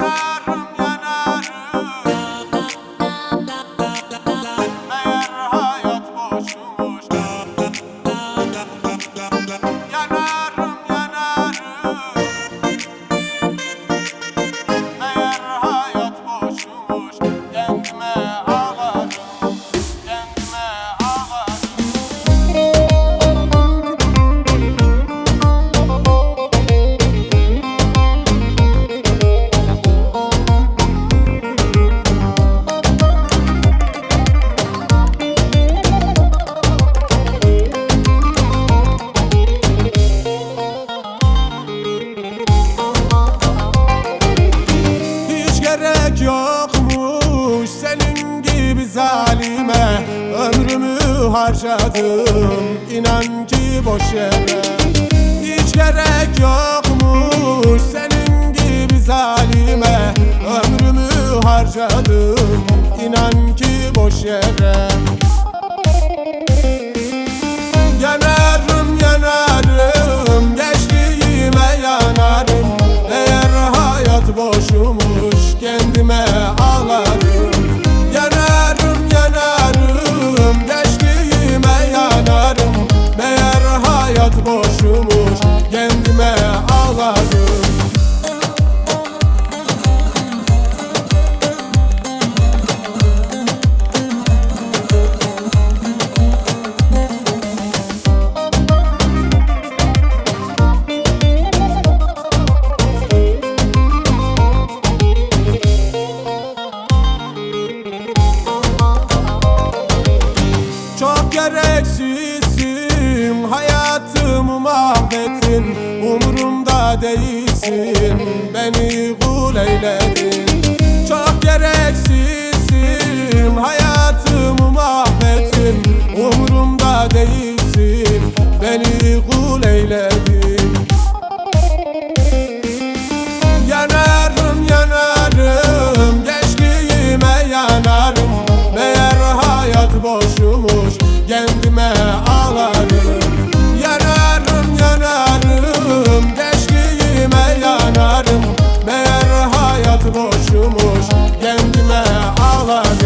Yanarım yanarım, meğer hayat boşmuş. Yanarım yanarım, meğer hayat boşmuş. Kendime ağlarım, kendime ağlarım. Hiç gerek yokmuş senin gibi zalime. Ömrümü harcadım inan ki boş yere. Hiç gerek yokmuş senin gibi zalime. Ömrümü harcadım inan ki boş yere. Yanarım yanarım, gençliğime yanarım. Eğer hayat boşmuş kendime ağlarım. Yanarım yanarım, gençliğime yanarım. Eğer hayat boşmuş kendime ağlarım. Çok gereksizsin, hayatımı mahvettin. Umurumda değilsin, beni kul eyledin. Çok gereksizsin, hayatımı mahvettin. Umurumda değilsin, beni kul eyledin. Yanarım yanarım, gençliğime yanarım. Meğer hayat boşmuş kendime ağlarım. Yanarım yanarım, gençliğime yanarım. Meğer hayat boşmuş kendime ağlarım.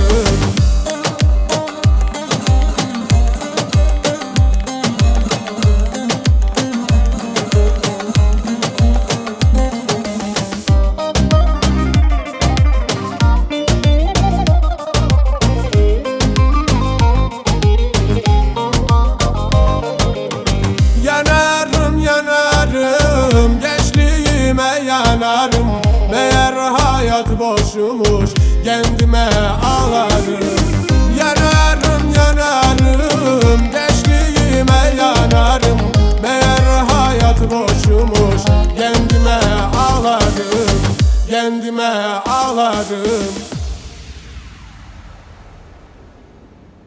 Yanarım yanarım, gençliğime yanarım. Meğer hayat boşmuş kendime ağlarım. Yanarım yanarım, gençliğime yanarım. Meğer hayat boşmuş kendime ağlarım, kendime ağlarım.